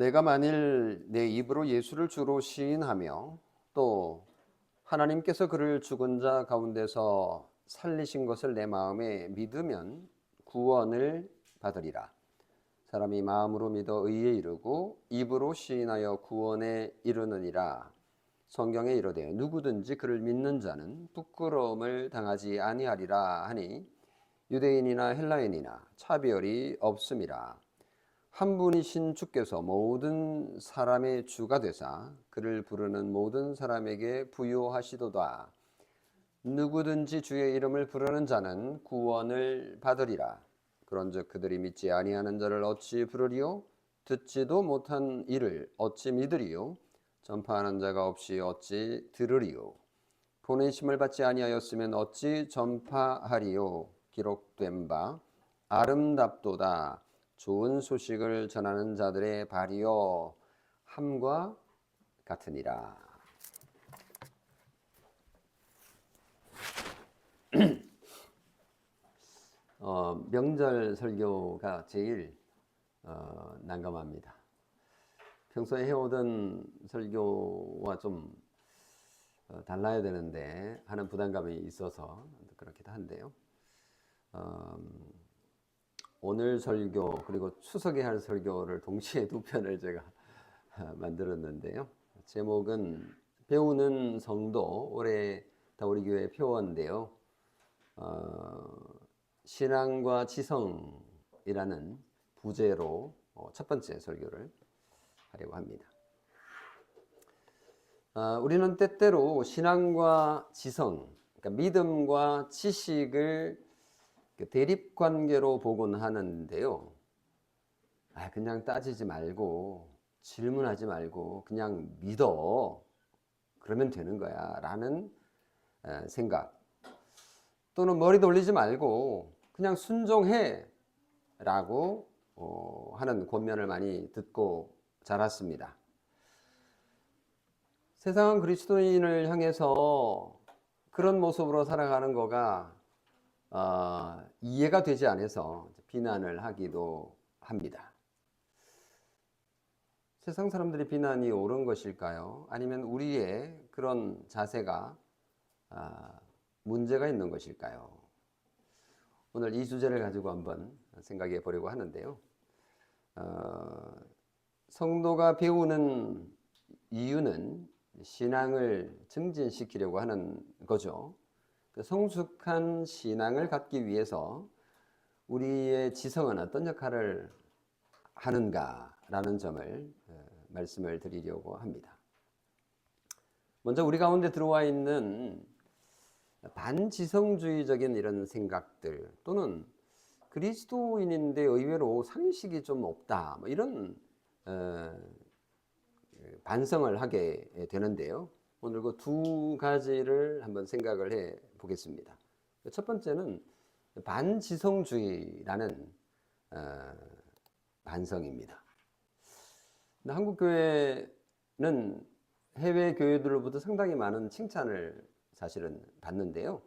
내가 만일 내 입으로 예수를 주로 시인하며 또 하나님께서 그를 죽은 자 가운데서 살리신 것을 내 마음에 믿으면 구원을 받으리라. 사람이 마음으로 믿어 의에 이르고 입으로 시인하여 구원에 이르느니라. 성경에 이르되 누구든지 그를 믿는 자는 부끄러움을 당하지 아니하리라 하니 유대인이나 헬라인이나 차별이 없음이라. 한 분이신 주께서 모든 사람의 주가 되사 그를 부르는 모든 사람에게 부요하시도다. 누구든지 주의 이름을 부르는 자는 구원을 받으리라. 그런즉 그들이 믿지 아니하는 자를 어찌 부르리요? 듣지도 못한 이를 어찌 믿으리요? 전파하는 자가 없이 어찌 들으리요? 보내심을 받지 아니하였으면 어찌 전파하리요? 기록된 바 아름답도다. 좋은 소식을 전하는 자들의 발이요 함과 같으니라. 명절 설교가 제일 난감합니다. 평소에 해오던 설교와 좀 달라야 되는데 하는 부담감이 있어서 그렇기도 한데요. 오늘 설교 그리고 추석에 할 설교를 동시에 두 편을 제가 만들었는데요. 제목은 배우는 성도, 올해 다 우리 교회 표어인데요. 신앙과 지성이라는 부제로 첫 번째 설교를 하려고 합니다. 우리는 때때로 신앙과 지성, 그러니까 믿음과 지식을 대립관계로 보곤 하는데요. 그냥 따지지 말고 질문하지 말고 그냥 믿어. 그러면 되는 거야 라는 생각, 또는 머리 돌리지 말고 그냥 순종해 라고 하는 권면을 많이 듣고 자랐습니다. 세상은 그리스도인을 향해서 그런 모습으로 살아가는 거가 이해가 되지 않아서 비난을 하기도 합니다. 세상 사람들이 비난이 옳은 것일까요? 아니면 우리의 그런 자세가 문제가 있는 것일까요? 오늘 이 주제를 가지고 한번 생각해 보려고 하는데요. 성도가 배우는 이유는 신앙을 증진시키려고 하는 거죠. 성숙한 신앙을 갖기 위해서 우리의 지성은 어떤 역할을 하는가라는 점을 말씀을 드리려고 합니다. 먼저 우리 가운데 들어와 있는 반지성주의적인 이런 생각들, 또는 그리스도인인데 의외로 상식이 좀 없다, 이런 반성을 하게 되는데요. 오늘 그 두 가지를 한번 생각을 해 보겠습니다. 첫 번째는 반지성주의라는 반성입니다. 한국 교회는 해외 교회들로부터 상당히 많은 칭찬을 사실은 받는데요.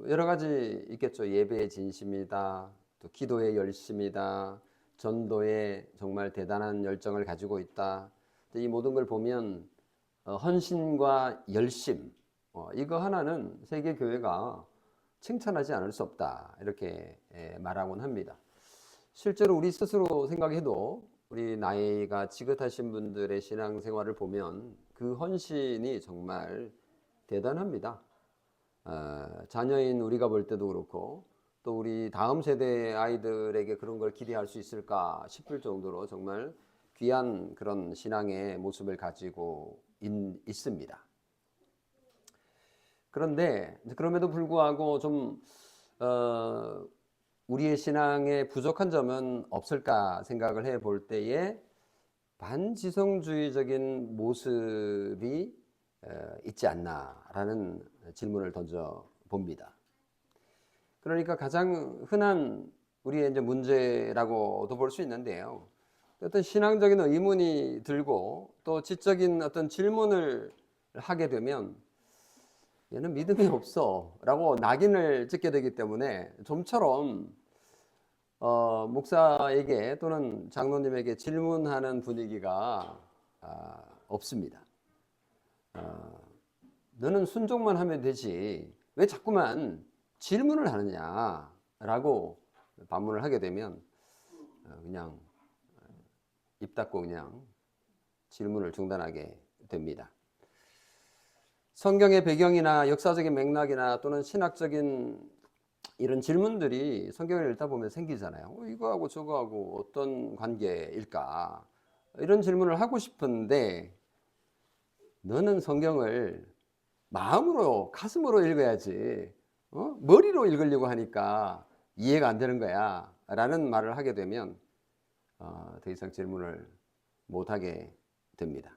여러 가지 있겠죠. 예배의 진심이다, 또 기도의 열심이다, 전도에 정말 대단한 열정을 가지고 있다. 이 모든 걸 보면 헌신과 열심, 이거 하나는 세계 교회가 칭찬하지 않을 수 없다, 이렇게 말하곤 합니다. 실제로 우리 스스로 생각해도 우리 나이가 지긋하신 분들의 신앙생활을 보면 그 헌신이 정말 대단합니다. 자녀인 우리가 볼 때도 그렇고, 또 우리 다음 세대 아이들에게 그런 걸 기대할 수 있을까 싶을 정도로 정말 귀한 그런 신앙의 모습을 가지고 있습니다. 그런데 그럼에도 불구하고 좀 우리의 신앙에 부족한 점은 없을까 생각을 해 볼 때에 반지성주의적인 모습이 있지 않나라는 질문을 던져 봅니다. 그러니까 가장 흔한 우리의 이제 문제라고도 볼 수 있는데요. 어떤 신앙적인 의문이 들고 또 지적인 어떤 질문을 하게 되면 얘는 믿음이 없어 라고 낙인을 찍게 되기 때문에 좀처럼 목사에게 또는 장로님에게 질문하는 분위기가 없습니다. 너는 순종만 하면 되지 왜 자꾸만 질문을 하느냐라고 반문을 하게 되면 그냥 입 닫고 그냥 질문을 중단하게 됩니다. 성경의 배경이나 역사적인 맥락이나 또는 신학적인 이런 질문들이 성경을 읽다 보면 생기잖아요. 이거하고 저거하고 어떤 관계일까? 이런 질문을 하고 싶은데 너는 성경을 마음으로 가슴으로 읽어야지 머리로 읽으려고 하니까 이해가 안 되는 거야 라는 말을 하게 되면 더 이상 질문을 못하게 됩니다.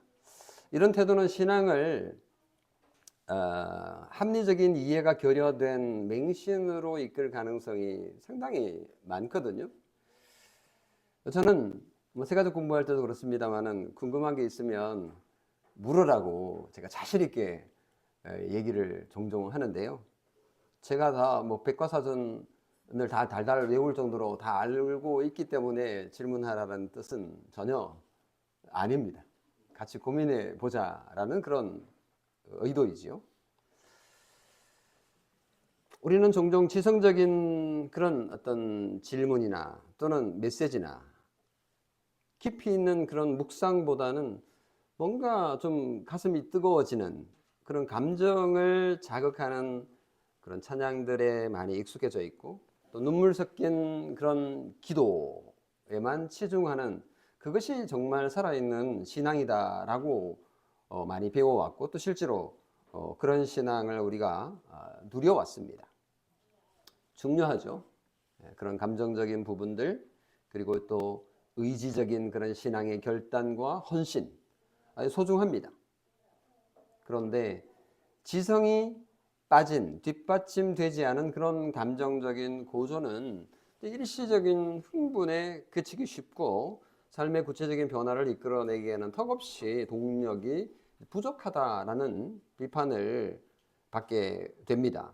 이런 태도는 신앙을 합리적인 이해가 결여된 맹신으로 이끌 가능성이 상당히 많거든요. 저는 뭐 세가족 공부할 때도 그렇습니다만은 궁금한 게 있으면 물으라고 제가 자신 있게 얘기를 종종 하는데요. 제가 다 뭐 백과사전을 다 달달 외울 정도로 다 알고 있기 때문에 질문하라는 뜻은 전혀 아닙니다. 같이 고민해 보자라는 그런 의도이지요. 우리는 종종 지성적인 그런 어떤 질문이나 또는 메시지나 깊이 있는 그런 묵상보다는 뭔가 좀 가슴이 뜨거워지는 그런 감정을 자극하는 그런 찬양들에 많이 익숙해져 있고 또 눈물 섞인 그런 기도에만 치중하는 그것이 정말 살아있는 신앙이다라고 많이 배워왔고 또 실제로 그런 신앙을 우리가 누려왔습니다. 중요하죠. 그런 감정적인 부분들 그리고 또 의지적인 그런 신앙의 결단과 헌신 아주 소중합니다. 그런데 지성이 빠진 뒷받침되지 않은 그런 감정적인 고조는 일시적인 흥분에 그치기 쉽고 삶의 구체적인 변화를 이끌어내기에는 턱없이 동력이 부족하다라는 비판을 받게 됩니다.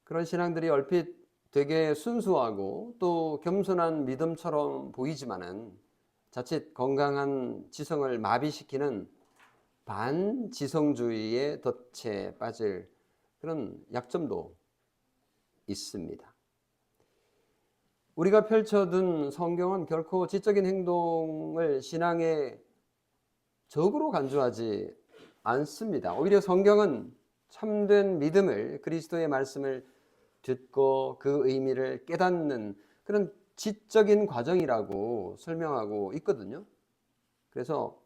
그런 신앙들이 얼핏 되게 순수하고 또 겸손한 믿음처럼 보이지만은 자칫 건강한 지성을 마비시키는 반지성주의의 덫에 빠질 그런 약점도 있습니다. 우리가 펼쳐둔 성경은 결코 지적인 행동을 신앙의 적으로 간주하지 않습니다. 오히려 성경은 참된 믿음을 그리스도의 말씀을 듣고 그 의미를 깨닫는 그런 지적인 과정이라고 설명하고 있거든요. 그래서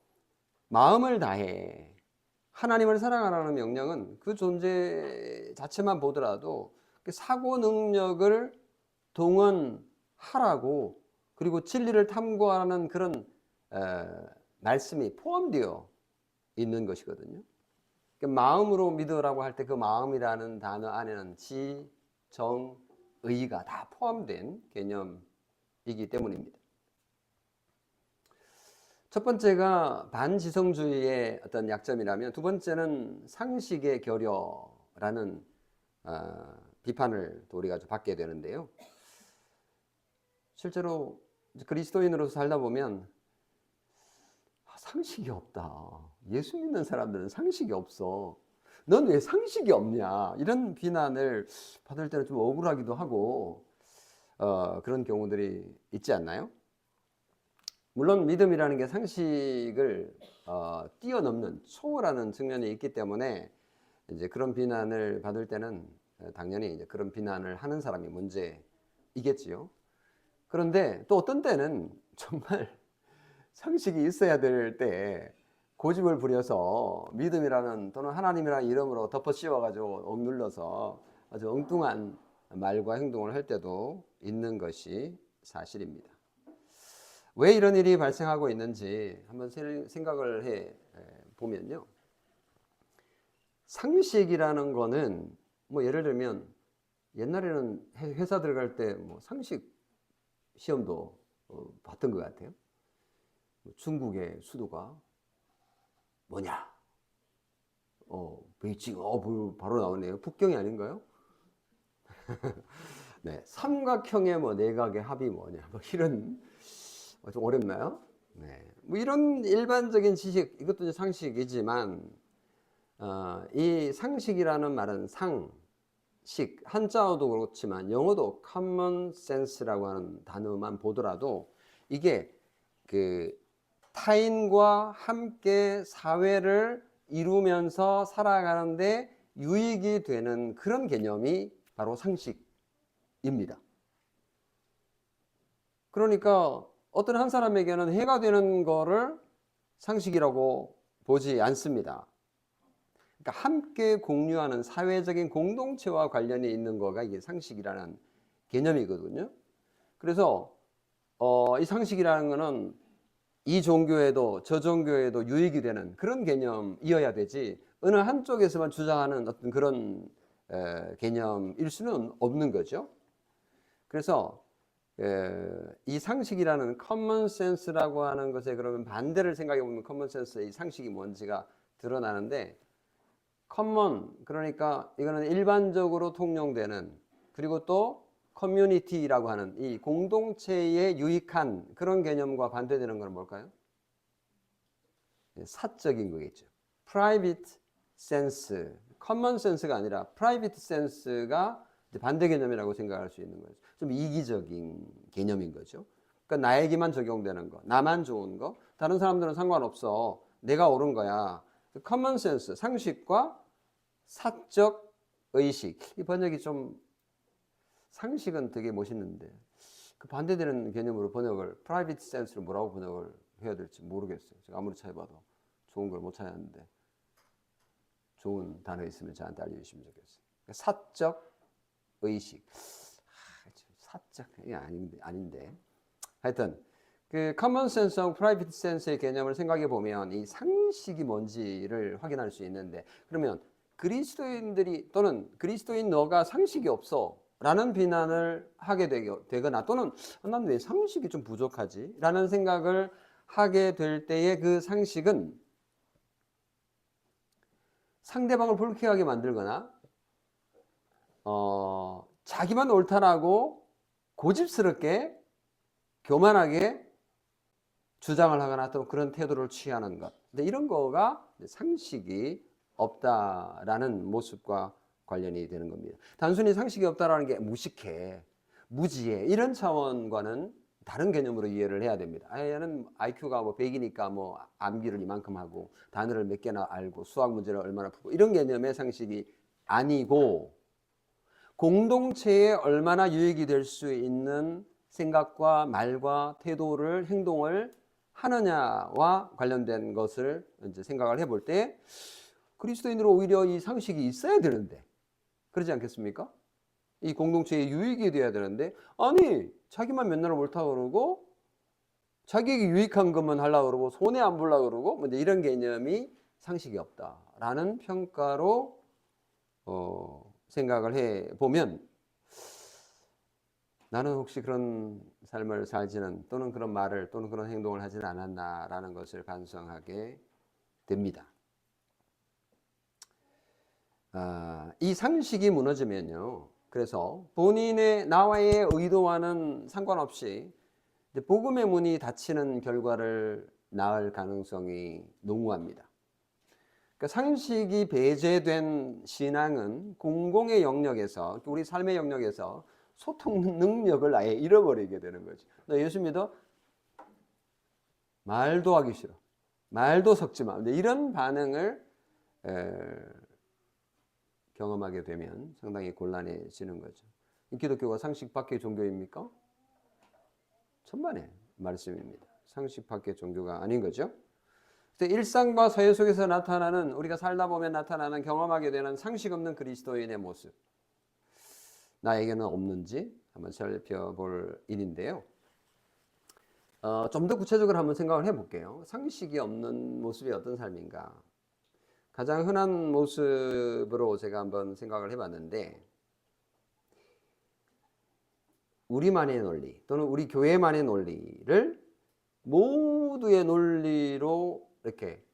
마음을 다해 하나님을 사랑하라는 명령은 그 존재 자체만 보더라도 사고 능력을 동원하라고 그리고 진리를 탐구하는 그런 말씀이 포함되어 있는 것이거든요. 마음으로 믿으라고 할 때 그 마음이라는 단어 안에는 지, 정, 의가 다 포함된 개념이기 때문입니다. 첫 번째가 반지성주의의 어떤 약점이라면 두 번째는 상식의 결여라는 비판을 또 우리가 받게 되는데요. 실제로 그리스도인으로서 살다 보면 상식이 없다. 예수 믿는 사람들은 상식이 없어. 넌 왜 상식이 없냐? 이런 비난을 받을 때는 좀 억울하기도 하고 그런 경우들이 있지 않나요? 물론 믿음이라는 게 상식을 뛰어넘는 초월하는 측면이 있기 때문에 이제 그런 비난을 받을 때는 당연히 이제 그런 비난을 하는 사람이 문제이겠지요. 그런데 또 어떤 때는 정말 상식이 있어야 될 때 고집을 부려서 믿음이라는 또는 하나님이라는 이름으로 덮어 씌워가지고 억눌러서 아주 엉뚱한 말과 행동을 할 때도 있는 것이 사실입니다. 왜 이런 일이 발생하고 있는지 한번 생각을 해 보면요. 상식이라는 거는 뭐 예를 들면 옛날에는 회사 들어갈 때 뭐 상식 시험도 봤던 것 같아요. 중국의 수도가 뭐냐? 베이징, 바로 나오네요. 북경이 아닌가요? 네, 삼각형의 뭐 내각의 합이 뭐냐, 뭐 이런 좀 어렵나요? 네, 뭐 이런 일반적인 지식, 이것도 이제 상식이지만 이 상식이라는 말은 상식, 한자어도 그렇지만 영어도 common sense라고 하는 단어만 보더라도 이게 그 타인과 함께 사회를 이루면서 살아가는데 유익이 되는 그런 개념이 바로 상식입니다. 그러니까 어떤 한 사람에게는 해가 되는 거를 상식이라고 보지 않습니다. 그러니까 함께 공유하는 사회적인 공동체와 관련이 있는 거가 이게 상식이라는 개념이거든요. 그래서 이 상식이라는 거는 이 종교에도 저 종교에도 유익이 되는 그런 개념이어야 되지 어느 한쪽에서만 주장하는 어떤 그런 개념일 수는 없는 거죠. 그래서 이 상식이라는 커먼 센스라고 하는 것에 그러면 반대를 생각해 보면 커먼 센스의 이 상식이 뭔지가 드러나는데 커먼 그러니까 이거는 일반적으로 통용되는 그리고 또 커뮤니티라고 하는 이 공동체에 유익한 그런 개념과 반대되는 건 뭘까요? 사적인 거겠죠. private sense, common sense가 아니라 private sense가 반대 개념이라고 생각할 수 있는 거죠. 좀 이기적인 개념인 거죠. 그러니까 나에게만 적용되는 거, 나만 좋은 거, 다른 사람들은 상관없어. 내가 옳은 거야. common sense, 상식과 사적 의식. 이 번역이 좀 상식은 되게 멋있는데 그 반대되는 개념으로 번역을 private sense로 뭐라고 번역을 해야 될지 모르겠어요. 제가 아무리 찾아봐도 좋은 걸 못 찾았는데 좋은 단어 있으면 저한테 알려주시면 좋겠어요. 사적 의식. 사적 아닌데. 하여튼 그 common sense하고 private sense의 개념을 생각해 보면 이 상식이 뭔지를 확인할 수 있는데 그러면 그리스도인들이 또는 그리스도인 너가 상식이 없어 라는 비난을 하게 되거나 또는 난 왜 상식이 좀 부족하지? 라는 생각을 하게 될 때의 그 상식은 상대방을 불쾌하게 만들거나 자기만 옳다라고 고집스럽게 교만하게 주장을 하거나 또 그런 태도를 취하는 것. 근데 이런 거가 상식이 없다라는 모습과 관련이 되는 겁니다. 단순히 상식이 없다라는 게 무식해, 무지해 이런 차원과는 다른 개념으로 이해를 해야 됩니다. 얘는 IQ가 뭐 100이니까 뭐 암기를 이만큼 하고 단어를 몇 개나 알고 수학 문제를 얼마나 풀고 이런 개념의 상식이 아니고 공동체에 얼마나 유익이 될 수 있는 생각과 말과 태도를 행동을 하느냐와 관련된 것을 이제 생각을 해볼 때 그리스도인들은 오히려 이 상식이 있어야 되는데 그러지 않겠습니까? 이 공동체에 유익이 돼야 되는데 아니 자기만 맨날 옳다고 그러고 자기에게 유익한 것만 하려고 그러고 손해 안 보려고 그러고 뭐 이런 개념이 상식이 없다라는 평가로 생각을 해보면 나는 혹시 그런 삶을 살지는 또는 그런 말을 또는 그런 행동을 하지는 않았나라는 것을 반성하게 됩니다. 이 상식이 무너지면요. 그래서 본인의 나와의 의도와는 상관없이 복음의 문이 닫히는 결과를 낳을 가능성이 농후합니다. 그러니까 상식이 배제된 신앙은 공공의 영역에서 우리 삶의 영역에서 소통 능력을 아예 잃어버리게 되는 거죠. 너 예수 믿어? 말도 하기 싫어. 말도 섞지 마. 이런 반응을 경험하게 되면 상당히 곤란해지는 거죠. 기독교가 상식 밖의 종교입니까? 천만의 말씀입니다. 상식 밖의 종교가 아닌 거죠. 일상과 사회 속에서 나타나는 우리가 살다 보면 나타나는 경험하게 되는 상식 없는 그리스도인의 모습 나에게는 없는지 한번 살펴볼 일인데요. 좀 더 구체적으로 한번 생각을 해볼게요. 상식이 없는 모습이 어떤 삶인가? 가장 흔한 모습으로 제가 한번 생각을 해봤는데 우리만의 논리 또는 우리 교회만의 논리를 모두의 논리로 이렇게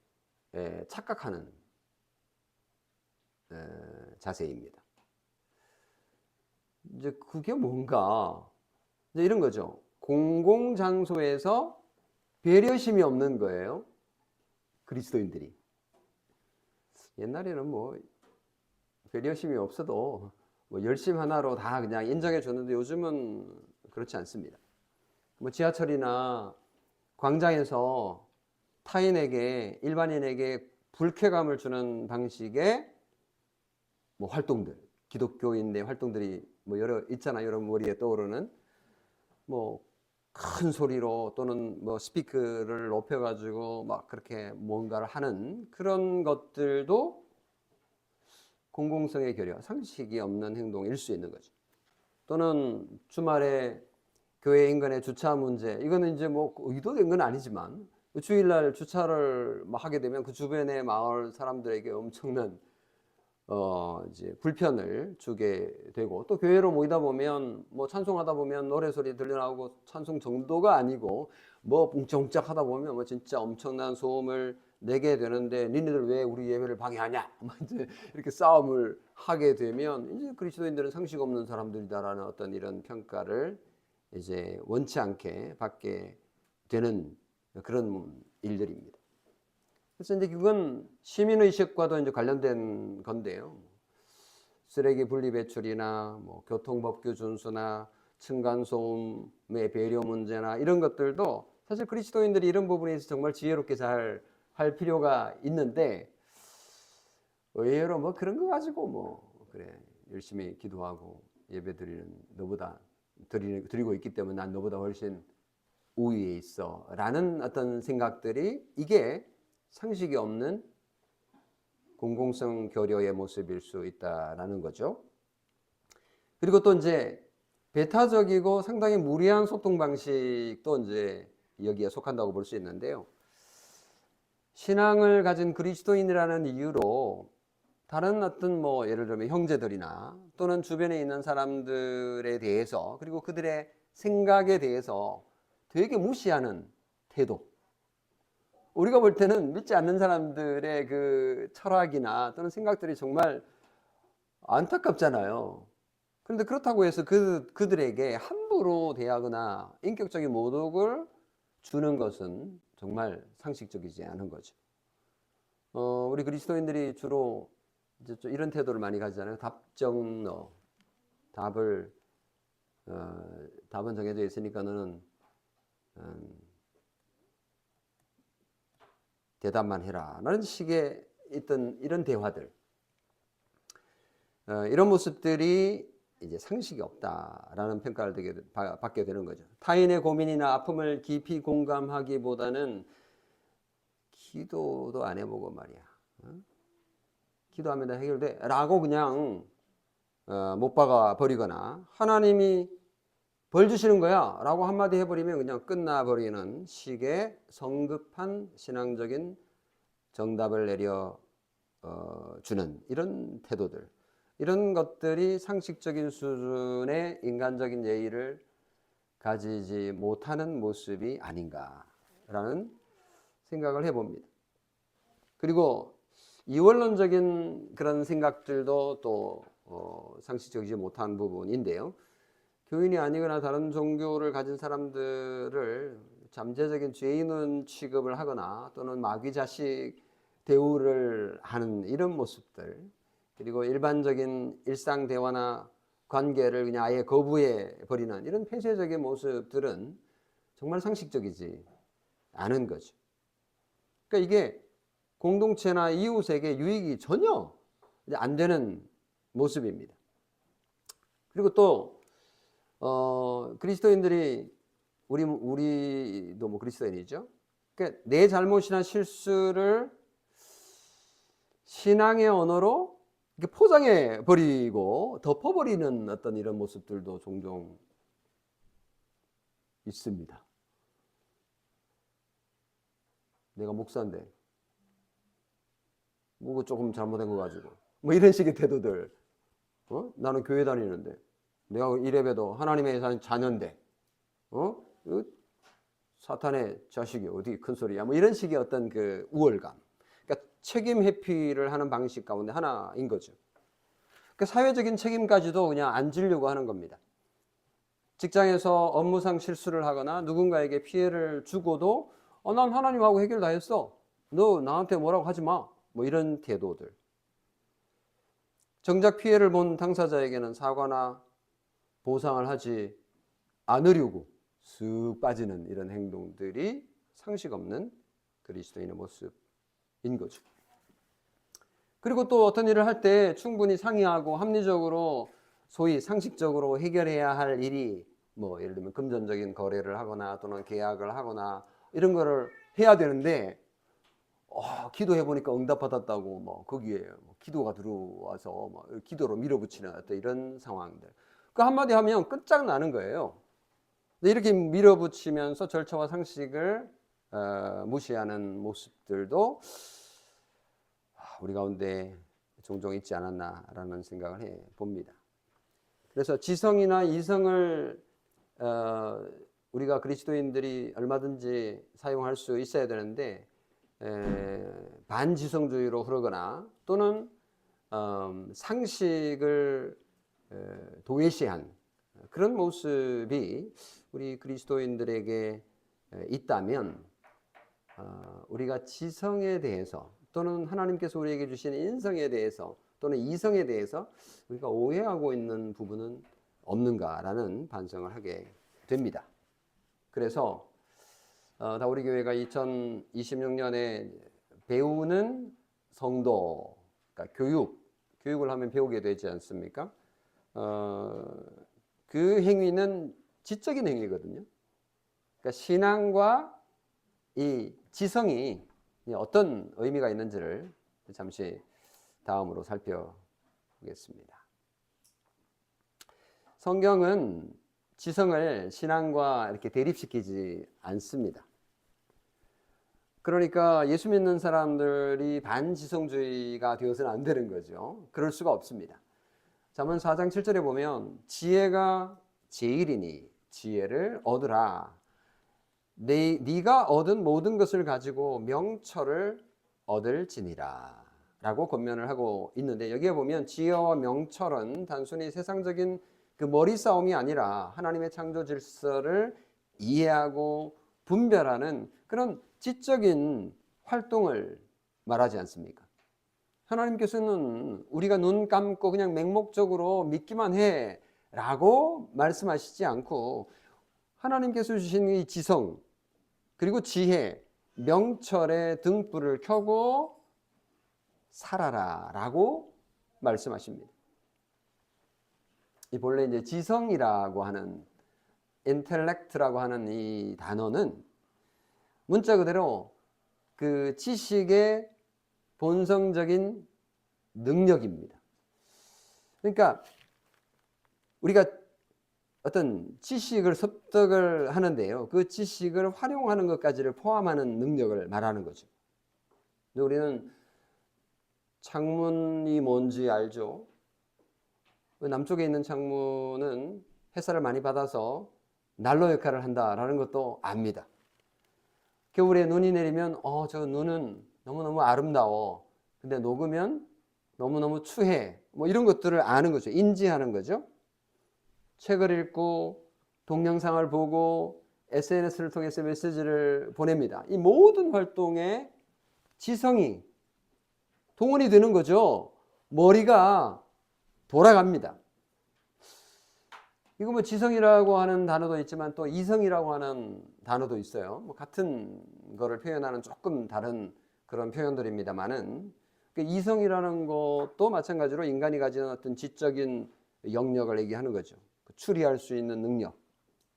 착각하는 자세입니다. 이제 그게 뭔가 이제 이런 거죠. 공공장소에서 배려심이 없는 거예요. 그리스도인들이. 옛날에는 뭐 배려심이 없어도 뭐 열심 하나로 다 그냥 인정해 줬는데 요즘은 그렇지 않습니다. 뭐 지하철이나 광장에서 타인에게 일반인에게 불쾌감을 주는 방식의 뭐 활동들, 기독교인의 활동들이 뭐 여러 있잖아요. 여러분 머리에 떠오르는 뭐 큰 소리로 또는 뭐 스피커를 높여가지고 막 그렇게 뭔가를 하는 그런 것들도 공공성의 결여, 상식이 없는 행동일 수 있는 거죠. 또는 주말에 교회 인근의 주차 문제, 이거는 이제 뭐 의도된 건 아니지만 주일날 주차를 하게 되면 그 주변의 마을 사람들에게 엄청난 이제 불편을 주게 되고, 또 교회로 모이다 보면 뭐 찬송하다 보면 노래 소리 들려나오고 찬송 정도가 아니고 뭐 웅짝웅짝 하다 보면 뭐 진짜 엄청난 소음을 내게 되는데 니네들 왜 우리 예배를 방해하냐 이제 이렇게 싸움을 하게 되면 이제 그리스도인들은 상식 없는 사람들이다라는 어떤 이런 평가를 이제 원치 않게 받게 되는 그런 일들입니다. 그래서 이제 그건 시민의식과도 이제 관련된 건데요. 쓰레기 분리 배출이나 뭐 교통법규 준수나 층간소음의 배려 문제나 이런 것들도 사실 그리스도인들이 이런 부분에 있어서 정말 지혜롭게 잘 할 필요가 있는데, 의외로 뭐 그런 거 가지고 뭐 그래 열심히 기도하고 예배 드리는 너보다 드리고 있기 때문에 난 너보다 훨씬 우위에 있어 라는 어떤 생각들이, 이게 상식이 없는 공공성 교류의 모습일 수 있다라는 거죠. 그리고 또 이제 배타적이고 상당히 무리한 소통 방식도 이제 여기에 속한다고 볼 수 있는데요. 신앙을 가진 그리스도인이라는 이유로 다른 어떤 뭐 예를 들면 형제들이나 또는 주변에 있는 사람들에 대해서, 그리고 그들의 생각에 대해서 되게 무시하는 태도, 우리가 볼 때는 믿지 않는 사람들의 그 철학이나 또는 생각들이 정말 안타깝잖아요. 그런데 그렇다고 해서 그들에게 함부로 대하거나 인격적인 모독을 주는 것은 정말 상식적이지 않은 거죠. 우리 그리스도인들이 주로 이제 좀 이런 태도를 많이 가지잖아요. 답정너, 답을 답은 정해져 있으니까 너는 대답만 해라 라는 식의 있던 이런 대화들, 이런 모습들이 이제 상식이 없다라는 평가를 받게 되는 거죠. 타인의 고민이나 아픔을 깊이 공감하기보다는 기도도 안 해보고 말이야, 기도하면 다 해결돼 라고 그냥 못 박아 버리거나, 하나님이 벌 주시는 거야 라고 한마디 해버리면 그냥 끝나버리는 식의 성급한 신앙적인 정답을 내려 주는 이런 태도들, 이런 것들이 상식적인 수준의 인간적인 예의를 가지지 못하는 모습이 아닌가라는 생각을 해봅니다. 그리고 이원론적인 그런 생각들도 또 상식적이지 못한 부분인데요. 교인이 아니거나 다른 종교를 가진 사람들을 잠재적인 죄인은 취급을 하거나 또는 마귀 자식 대우를 하는 이런 모습들, 그리고 일반적인 일상 대화나 관계를 그냥 아예 거부해 버리는 이런 폐쇄적인 모습들은 정말 상식적이지 않은 거죠. 그러니까 이게 공동체나 이웃에게 유익이 전혀 안 되는 모습입니다. 그리고 또 그리스도인들이 우리도 뭐 그리스도인이죠. 그러니까 내 잘못이나 실수를 신앙의 언어로 이렇게 포장해 버리고 덮어버리는 어떤 이런 모습들도 종종 있습니다. 내가 목사인데 뭐 조금 잘못된 거 가지고 뭐 이런 식의 태도들, 나는 교회 다니는데, 내가 이래봬도 하나님의 자녀인데, 사탄의 자식이 어디 큰 소리야, 뭐 이런 식의 어떤 그 우월감, 그러니까 책임 회피를 하는 방식 가운데 하나인 거죠. 그 사회적인 책임까지도 그냥 안 지려고 하는 겁니다. 직장에서 업무상 실수를 하거나 누군가에게 피해를 주고도 난 하나님하고 해결 다 했어. 너 나한테 뭐라고 하지 마. 뭐 이런 태도들. 정작 피해를 본 당사자에게는 사과나 보상을 하지 않으려고 쓱 빠지는 이런 행동들이 상식 없는 그리스도인의 모습인 거죠. 그리고 또 어떤 일을 할 때 충분히 상의하고 합리적으로 소위 상식적으로 해결해야 할 일이 뭐 예를 들면 금전적인 거래를 하거나 또는 계약을 하거나 이런 거를 해야 되는데 기도해 보니까 응답받았다고 뭐 거기에 뭐 기도가 들어와서 뭐 기도로 밀어붙이는 어떤 이런 상황들. 그 한마디 하면 끝장나는 거예요. 이렇게 밀어붙이면서 절차와 상식을 무시하는 모습들도 우리 가운데 종종 있지 않았나라는 생각을 해 봅니다. 그래서 지성이나 이성을 우리가 그리스도인들이 얼마든지 사용할 수 있어야 되는데 반지성주의로 흐르거나 또는 상식을 도외시한 그런 모습이 우리 그리스도인들에게 있다면 우리가 지성에 대해서 또는 하나님께서 우리에게 주신 인성에 대해서 또는 이성에 대해서 우리가 오해하고 있는 부분은 없는가라는 반성을 하게 됩니다. 그래서 다 우리 교회가 2026년에 배우는 성도, 그러니까 교육을 하면 배우게 되지 않습니까? 그 행위는 지적인 행위거든요. 그러니까 신앙과 이 지성이 어떤 의미가 있는지를 잠시 다음으로 살펴보겠습니다. 성경은 지성을 신앙과 이렇게 대립시키지 않습니다. 그러니까 예수 믿는 사람들이 반지성주의가 되어서는 안 되는 거죠. 그럴 수가 없습니다. 잠언 4장 7절에 보면 지혜가 제일이니 지혜를 얻으라. 네가 얻은 모든 것을 가지고 명철을 얻을지니라 라고 권면을 하고 있는데, 여기에 보면 지혜와 명철은 단순히 세상적인 그 머리 싸움이 아니라 하나님의 창조 질서를 이해하고 분별하는 그런 지적인 활동을 말하지 않습니까? 하나님께서는 우리가 눈 감고 그냥 맹목적으로 믿기만 해 라고 말씀하시지 않고, 하나님께서 주신 이 지성 그리고 지혜, 명철의 등불을 켜고 살아라 라고 말씀하십니다. 이 본래 이제 지성이라고 하는, 인텔렉트라고 하는 이 단어는 문자 그대로 그 지식의 본성적인 능력입니다. 그러니까 우리가 어떤 지식을 습득을 하는데요, 그 지식을 활용하는 것까지를 포함하는 능력을 말하는 거죠. 우리는 창문이 뭔지 알죠? 남쪽에 있는 창문은 햇살을 많이 받아서 난로 역할을 한다라는 것도 압니다. 겨울에 눈이 내리면 저 눈은 너무너무 아름다워. 근데 녹으면 너무너무 추해. 뭐 이런 것들을 아는 거죠. 인지하는 거죠. 책을 읽고 동영상을 보고 SNS를 통해서 메시지를 보냅니다. 이 모든 활동에 지성이 동원이 되는 거죠. 머리가 돌아갑니다. 이거 뭐 지성이라고 하는 단어도 있지만 또 이성이라고 하는 단어도 있어요. 뭐 같은 거를 표현하는 조금 다른 그런 표현들입니다만은, 그 이성이라는 것도 마찬가지로 인간이 가지는 어떤 지적인 영역을 얘기하는 거죠. 추리할 수 있는 능력,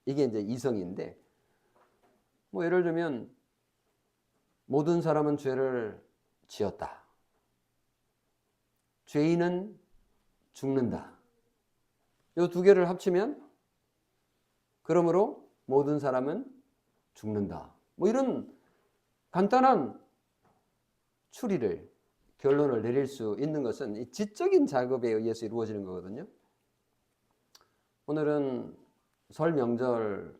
이게 이제 이성인데, 뭐 예를 들면 모든 사람은 죄를 지었다. 죄인은 죽는다. 이 두 개를 합치면 그러므로 모든 사람은 죽는다. 뭐 이런 간단한 추리를, 결론을 내릴 수 있는 것은 이 지적인 작업에 의해서 이루어지는 거거든요. 오늘은 설 명절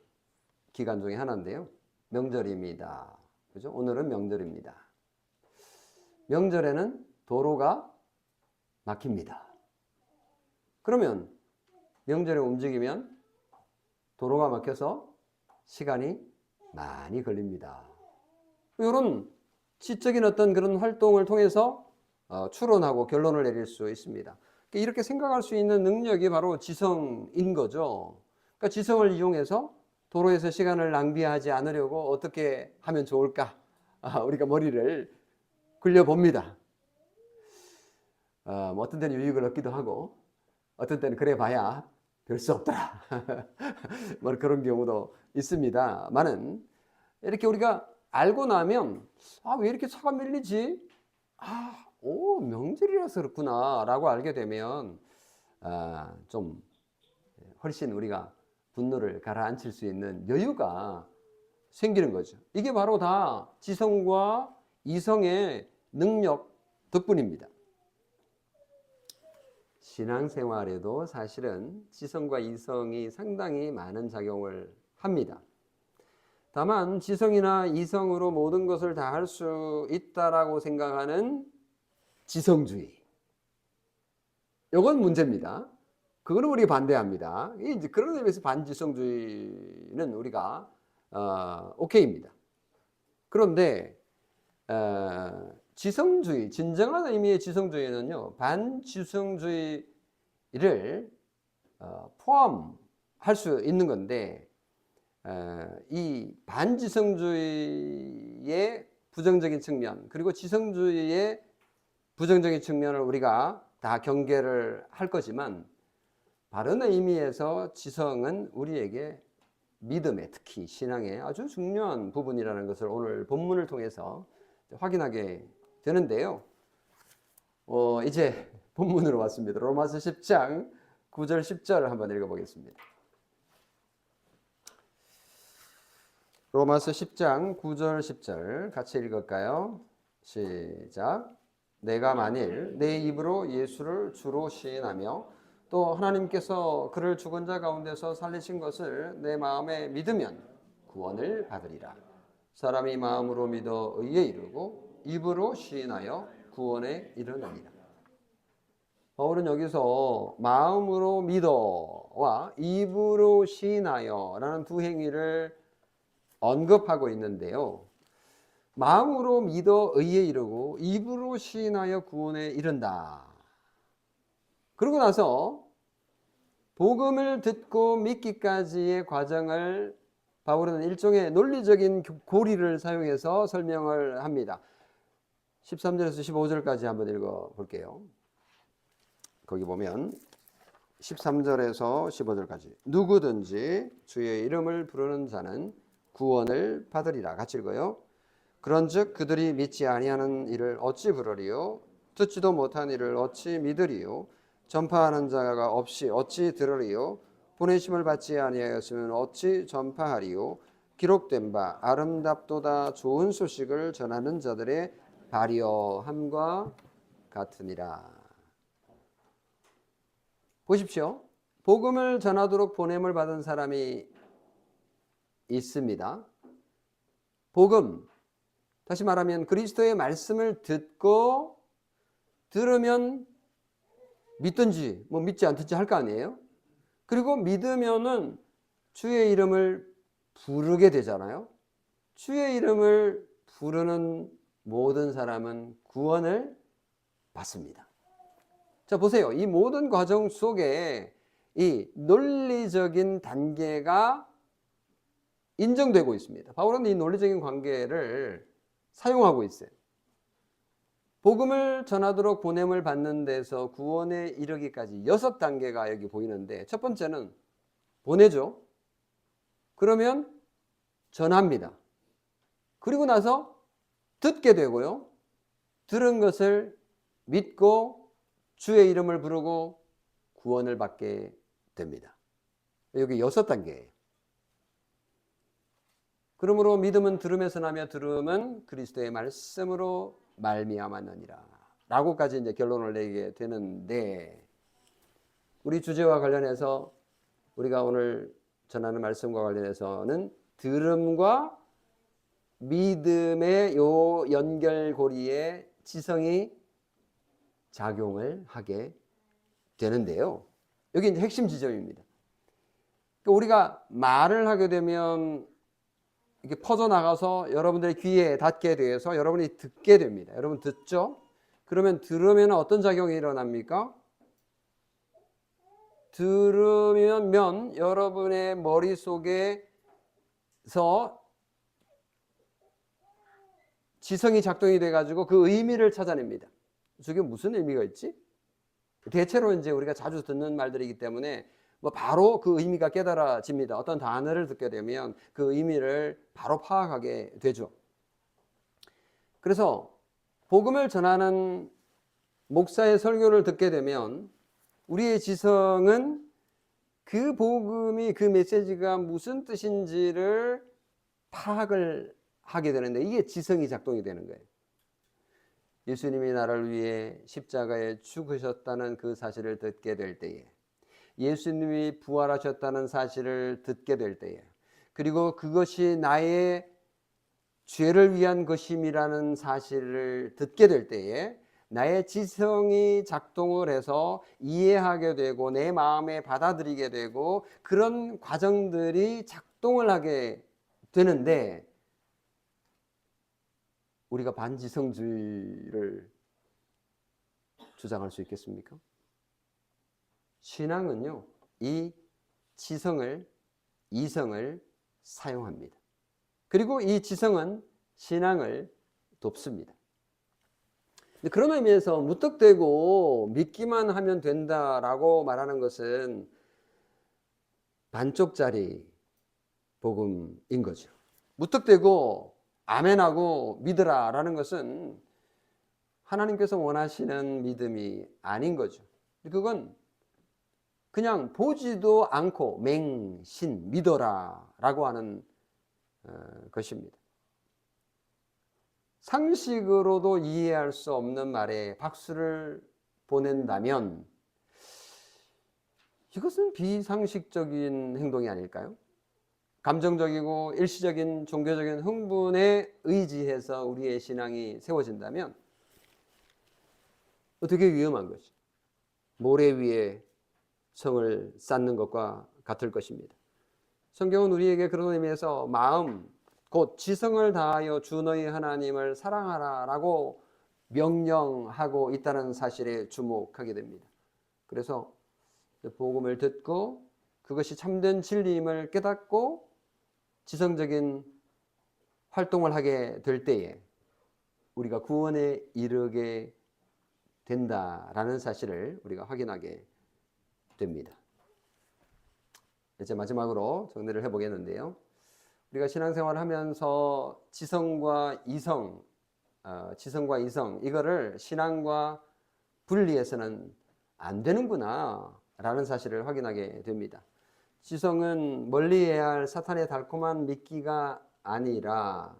기간 중에 하나인데요. 명절입니다. 그죠? 오늘은 명절입니다. 명절에는 도로가 막힙니다. 그러면 명절에 움직이면 도로가 막혀서 시간이 많이 걸립니다. 이런 지적인 어떤 그런 활동을 통해서 추론하고 결론을 내릴 수 있습니다. 이렇게 생각할 수 있는 능력이 바로 지성인 거죠. 그러니까 지성을 이용해서 도로에서 시간을 낭비하지 않으려고 어떻게 하면 좋을까? 우리가 머리를 굴려봅니다. 뭐 어떤 때는 유익을 얻기도 하고 어떤 때는 그래 봐야 별 수 없더라. 뭐 그런 경우도 있습니다만은 이렇게 우리가 알고 나면 왜 이렇게 차가 밀리지? 명절이라서 그렇구나 라고 알게 되면 좀 훨씬 우리가 분노를 가라앉힐 수 있는 여유가 생기는 거죠. 이게 바로 다 지성과 이성의 능력 덕분입니다. 신앙생활에도 사실은 지성과 이성이 상당히 많은 작용을 합니다. 다만 지성이나 이성으로 모든 것을 다 할 수 있다라고 생각하는 지성주의, 이건 문제입니다. 그거는 우리 반대합니다. 이제 그런 의미에서 반지성주의는 우리가 오케이입니다. 그런데 지성주의, 진정한 의미의 지성주의는요, 반지성주의를 포함할 수 있는 건데, 이 반지성주의의 부정적인 측면, 그리고 지성주의의 부정적인 측면을 우리가 다 경계를 할 거지만, 바른 의미에서 지성은 우리에게 믿음에, 특히 신앙의 아주 중요한 부분이라는 것을 오늘 본문을 통해서 확인하게 되는데요. 이제 본문으로 왔습니다. 로마서 10장 9절 10절을 한번 읽어보겠습니다. 로마서 10장 9절 10절 같이 읽을까요? 시작. 내가 만일 내 입으로 예수를 주로 시인하며 또 하나님께서 그를 죽은 자 가운데서 살리신 것을 내 마음에 믿으면 구원을 받으리라. 사람이 마음으로 믿어 의에 이르고 입으로 시인하여 구원에 이르느니라. 바울은 여기서 마음으로 믿어와 입으로 시인하여 라는 두 행위를 언급하고 있는데요. 마음으로 믿어 의에 이르고 입으로 시인하여 구원에 이른다. 그러고 나서 복음을 듣고 믿기까지의 과정을 바울은 일종의 논리적인 고리를 사용해서 설명을 합니다. 13절에서 15절까지 한번 읽어볼게요. 거기 보면 13절에서 15절까지 누구든지 주의 이름을 부르는 자는 구원을 받으리라. 같이 읽어요. 그런즉 그들이 믿지 아니하는 이를 어찌 부르리요? 듣지도 못한 이를 어찌 믿으리요? 전파하는 자가 없이 어찌 들으리요? 보내심을 받지 아니하였으면 어찌 전파하리요? 기록된 바 아름답도다 좋은 소식을 전하는 자들의 발휘함과 같으니라. 보십시오. 복음을 전하도록 보냄을 받은 사람이 있습니다. 복음, 다시 말하면 그리스도의 말씀을 들으면 믿든지 믿지 않든지 할 거 아니에요. 그리고 믿으면은 주의 이름을 부르게 되잖아요. 주의 이름을 부르는 모든 사람은 구원을 받습니다. 자, 보세요. 이 모든 과정 속에 이 논리적인 단계가 인정되고 있습니다. 바울은 이 논리적인 관계를 사용하고 있어요. 복음을 전하도록 보냄을 받는 데서 구원에 이르기까지 6단계가 여기 보이는데, 첫 번째는 보내죠. 그러면 전합니다. 그리고 나서 듣게 되고요. 들은 것을 믿고 주의 이름을 부르고 구원을 받게 됩니다. 여기 6단계예요. 그러므로 믿음은 들음에서 나며 들음은 그리스도의 말씀으로 말미암았느니라 라고까지 이제 결론을 내게 되는데, 우리 주제와 관련해서 우리가 오늘 전하는 말씀과 관련해서는 들음과 믿음의 요 연결고리에 지성이 작용을 하게 되는데요. 여기 이제 핵심 지점입니다. 그러니까 우리가 말을 하게 되면 이게 퍼져나가서 여러분들의 귀에 닿게 돼서 여러분이 듣게 됩니다. 여러분 듣죠? 그러면 들으면 어떤 작용이 일어납니까? 들으면 여러분의 머릿속에서 지성이 작동이 돼가지고 그 의미를 찾아냅니다. 저게 무슨 의미가 있지? 대체로 이제 우리가 자주 듣는 말들이기 때문에 뭐 바로 그 의미가 깨달아집니다. 어떤 단어를 듣게 되면 그 의미를 바로 파악하게 되죠. 그래서 복음을 전하는 목사의 설교를 듣게 되면 우리의 지성은 그 복음이, 그 메시지가 무슨 뜻인지를 파악을 하게 되는데 이게 지성이 작동이 되는 거예요. 예수님이 나를 위해 십자가에 죽으셨다는 그 사실을 듣게 될 때에, 예수님이 부활하셨다는 사실을 듣게 될 때에, 그리고 그것이 나의 죄를 위한 것임이라는 사실을 듣게 될 때에 나의 지성이 작동을 해서 이해하게 되고 내 마음에 받아들이게 되고 그런 과정들이 작동을 하게 되는데, 우리가 반지성주의를 주장할 수 있겠습니까? 신앙은요, 이 지성을, 이성을 사용합니다. 그리고 이 지성은 신앙을 돕습니다. 그런 의미에서 무턱대고 믿기만 하면 된다라고 말하는 것은 반쪽짜리 복음인 거죠. 무턱대고 아멘하고 믿으라라는 것은 하나님께서 원하시는 믿음이 아닌 거죠. 그건 그냥 보지도 않고 맹신 믿어라라고 하는 것입니다. 상식으로도 이해할 수 없는 말에 박수를 보낸다면 이것은 비상식적인 행동이 아닐까요? 감정적이고 일시적인 종교적인 흥분에 의지해서 우리의 신앙이 세워진다면 되게 위험한 것이 모래 위에 성을 쌓는 것과 같을 것입니다. 성경은 우리에게 그런 의미에서 마음, 곧 지성을 다하여 주 너희 하나님을 사랑하라 라고 명령하고 있다는 사실에 주목하게 됩니다. 그래서 복음을 듣고 그것이 참된 진리임을 깨닫고 지성적인 활동을 하게 될 때에 우리가 구원에 이르게 된다라는 사실을 우리가 확인하게 됩니다. 이제 마지막으로 정리를 해보겠는데요. 우리가 신앙생활을 하면서 지성과 이성 이거를 신앙과 분리해서는 안 되는구나 라는 사실을 확인하게 됩니다. 지성은 멀리해야 할 사탄의 달콤한 미끼가 아니라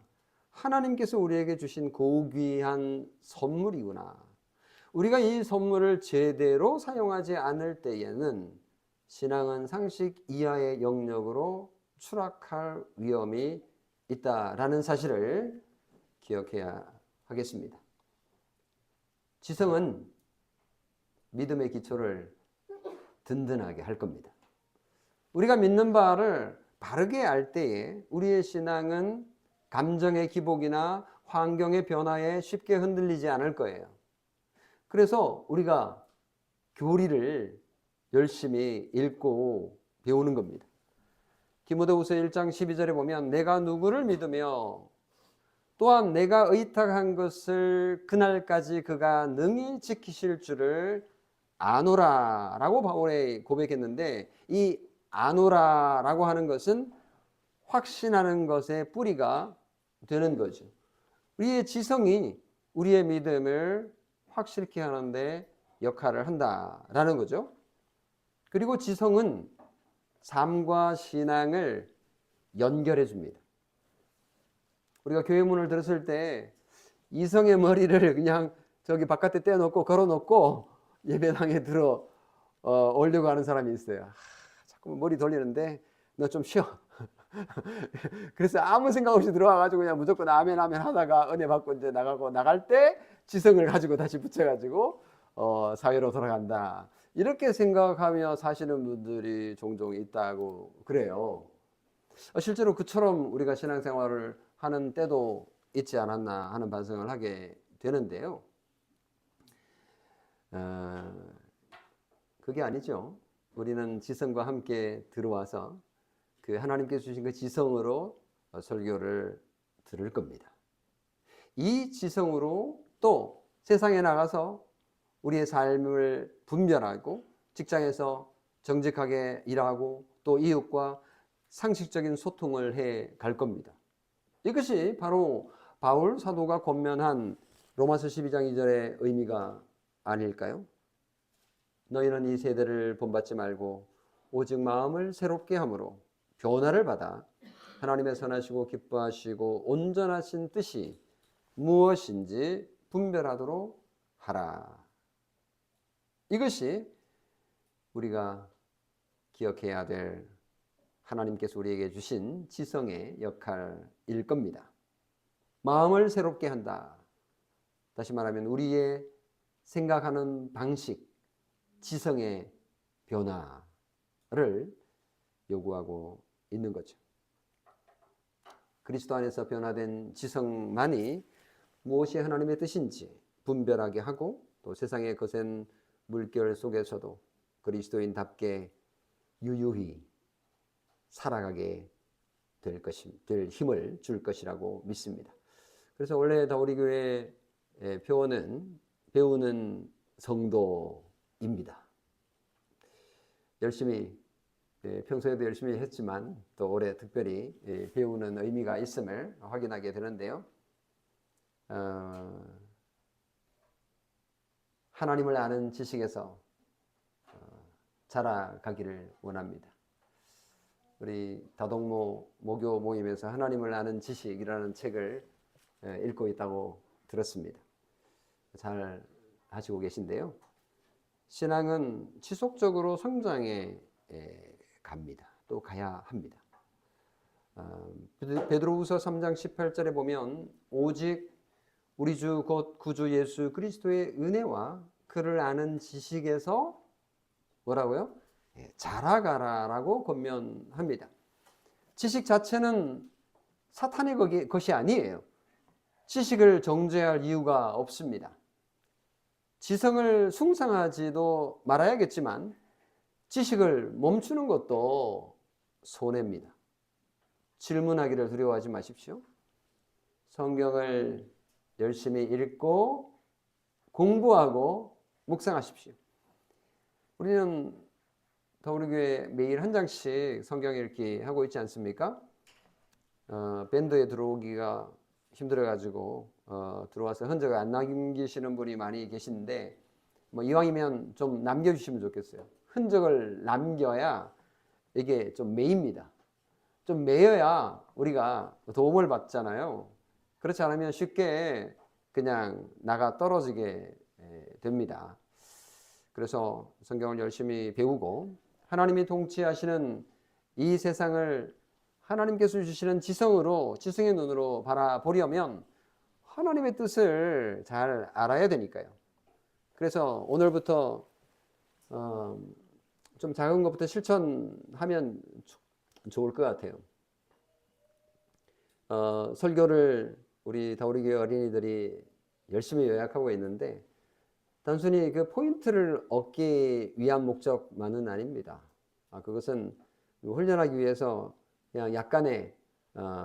하나님께서 우리에게 주신 고귀한 선물이구나. 우리가 이 선물을 제대로 사용하지 않을 때에는 신앙은 상식 이하의 영역으로 추락할 위험이 있다라는 사실을 기억해야 하겠습니다. 지성은 믿음의 기초를 든든하게 할 겁니다. 우리가 믿는 바를 바르게 알 때에 우리의 신앙은 감정의 기복이나 환경의 변화에 쉽게 흔들리지 않을 거예요. 그래서 우리가 교리를 열심히 읽고 배우는 겁니다. 디모데후서 1장 12절에 보면 내가 누구를 믿으며 또한 내가 의탁한 것을 그날까지 그가 능히 지키실 줄을 아노라 라고 바울이 고백했는데, 이 아노라 라고 하는 것은 확신하는 것의 뿌리가 되는 거죠. 우리의 지성이 우리의 믿음을 확실케 하는데 역할을 한다라는 거죠. 그리고 지성은 삶과 신앙을 연결해 줍니다. 우리가 교회 문을 들었을 때 이성의 머리를 그냥 저기 바깥에 떼어놓고 걸어놓고 예배당에 들어 오려고 하는 사람이 있어요. 자꾸 머리 돌리는데 너 좀 쉬어. 그래서 아무 생각 없이 들어와가지고 그냥 무조건 아멘 아멘 하다가 은혜 받고 이제 나가고, 나갈 때 지성을 가지고 다시 붙여가지고 사회로 돌아간다. 이렇게 생각하며 사시는 분들이 종종 있다고 그래요. 실제로 그처럼 우리가 신앙생활을 하는 때도 있지 않았나 하는 반성을 하게 되는데요. 그게 아니죠. 우리는 지성과 함께 들어와서 그 하나님께서 주신 그 지성으로 설교를 들을 겁니다. 이 지성으로 또 세상에 나가서 우리의 삶을 분별하고 직장에서 정직하게 일하고 또 이웃과 상식적인 소통을 해 갈 겁니다. 이것이 바로 바울 사도가 권면한 로마서 12장 2절의 의미가 아닐까요? 너희는 이 세대를 본받지 말고 오직 마음을 새롭게 함으로 변화를 받아 하나님의 선하시고 기뻐하시고 온전하신 뜻이 무엇인지 분별하도록 하라. 이것이 우리가 기억해야 될 하나님께서 우리에게 주신 지성의 역할일 겁니다. 마음을 새롭게 한다. 다시 말하면 우리의 생각하는 방식, 지성의 변화를 요구하고 있는 거죠. 그리스도 안에서 변화된 지성만이 무엇이 하나님의 뜻인지 분별하게 하고 또 세상의 거센 물결 속에서도 그리스도인답게 유유히 살아가게 될 힘을 줄 것이라고 믿습니다. 그래서 원래 다우리 교회의 표어는 배우는 성도입니다. 열심히 평소에도 열심히 했지만 또 올해 특별히 배우는 의미가 있음을 확인하게 되는데요. 하나님을 아는 지식에서 자라가기를 원합니다. 우리 다동모 모교 모임에서 하나님을 아는 지식이라는 책을 읽고 있다고 들었습니다. 잘 하시고 계신데요. 신앙은 지속적으로 성장해 갑니다. 또 가야 합니다. 베드로후서 3장 18절에 보면 오직 우리 주 곧 구주 예수 그리스도의 은혜와 그를 아는 지식에서 뭐라고요? 자라가라라고 권면합니다. 지식 자체는 사탄의 것이 아니에요. 지식을 정죄할 이유가 없습니다. 지성을 숭상하지도 말아야겠지만 지식을 멈추는 것도 손해입니다. 질문하기를 두려워하지 마십시오. 성경을 열심히 읽고 공부하고 묵상하십시오. 우리는 다우리교회 매일 한 장씩 성경 읽기 하고 있지 않습니까? 밴드에 들어오기가 힘들어가지고 들어와서 흔적을 안 남기시는 분이 많이 계신데 뭐 이왕이면 좀 남겨주시면 좋겠어요. 흔적을 남겨야 이게 좀 매입니다. 좀 매여야 우리가 도움을 받잖아요. 그렇지 않으면 쉽게 그냥 나가 떨어지게 됩니다. 그래서 성경을 열심히 배우고 하나님이 통치하시는 이 세상을 하나님께서 주시는 지성의 눈으로 바라보려면 하나님의 뜻을 잘 알아야 되니까요. 그래서 오늘부터 좀 작은 것부터 실천하면 좋을 것 같아요. 설교를 우리 다우리교회 어린이들이 열심히 요약하고 있는데 단순히 그 포인트를 얻기 위한 목적만은 아닙니다. 그것은 훈련하기 위해서 그냥 약간의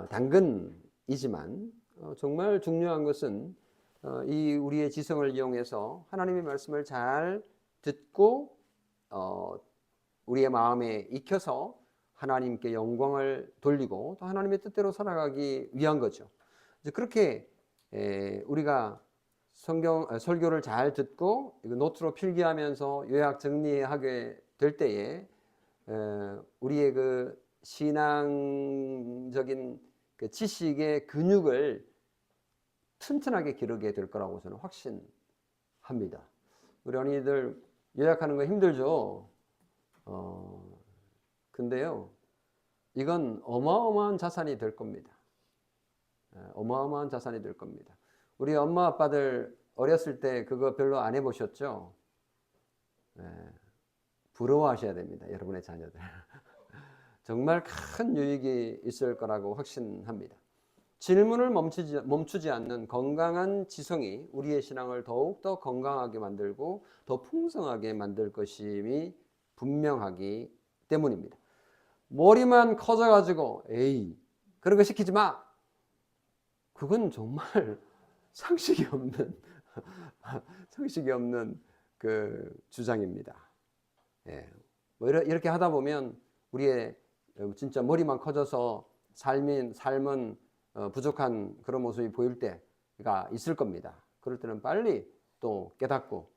당근이지만 정말 중요한 것은 이 우리의 지성을 이용해서 하나님의 말씀을 잘 듣고 우리의 마음에 익혀서 하나님께 영광을 돌리고 또 하나님의 뜻대로 살아가기 위한 거죠. 그렇게 우리가 설교를 잘 듣고 노트로 필기하면서 요약 정리하게 될 때에 우리의 그 신앙적인 그 지식의 근육을 튼튼하게 기르게 될 거라고 저는 확신합니다. 우리 어린이들 요약하는 거 힘들죠? 근데요, 이건 어마어마한 자산이 될 겁니다. 어마어마한 자산이 될 겁니다. 우리 엄마 아빠들 어렸을 때 그거 별로 안 해보셨죠? 부러워하셔야 됩니다. 여러분의 자녀들. 정말 큰 유익이 있을 거라고 확신합니다. 질문을 멈추지 않는 건강한 지성이 우리의 신앙을 더욱더 건강하게 만들고 더 풍성하게 만들 것임이 분명하기 때문입니다. 머리만 커져가지고 에이 그런 거 시키지 마. 그건 정말 상식이 없는 그 주장입니다. 예. 뭐 이렇게 하다 보면 우리의 진짜 머리만 커져서 삶은 부족한 그런 모습이 보일 때가 있을 겁니다. 그럴 때는 빨리 또 깨닫고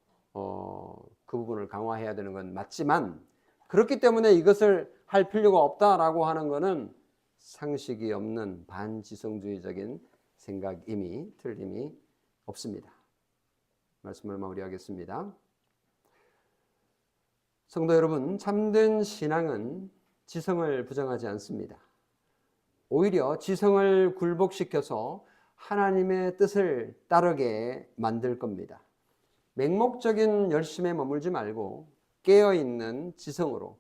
그 부분을 강화해야 되는 건 맞지만, 그렇기 때문에 이것을 할 필요가 없다라고 하는 것은 상식이 없는 반지성주의적인 생각임이 틀림이 없습니다. 말씀을 마무리하겠습니다. 성도 여러분, 참된 신앙은 지성을 부정하지 않습니다. 오히려 지성을 굴복시켜서 하나님의 뜻을 따르게 만들 겁니다. 맹목적인 열심에 머물지 말고 깨어있는 지성으로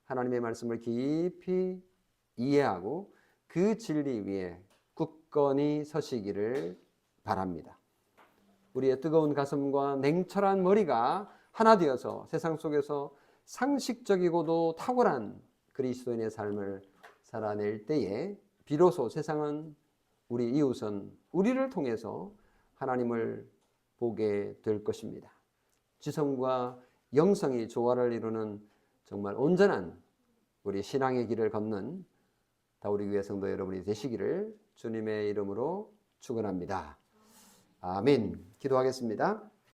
하나님의 말씀을 깊이 이해하고 그 진리 위에 굳건히 서시기를 바랍니다. 우리의 뜨거운 가슴과 냉철한 머리가 하나 되어서 세상 속에서 상식적이고도 탁월한 그리스도인의 삶을 살아낼 때에 비로소 세상은, 우리 이웃은 우리를 통해서 하나님을 보게 될 것입니다. 지성과 영성이 조화를 이루는 정말 온전한 우리 신앙의 길을 걷는 다우리교회 성도 여러분이 되시기를 주님의 이름으로 축원합니다. 아멘. 기도하겠습니다.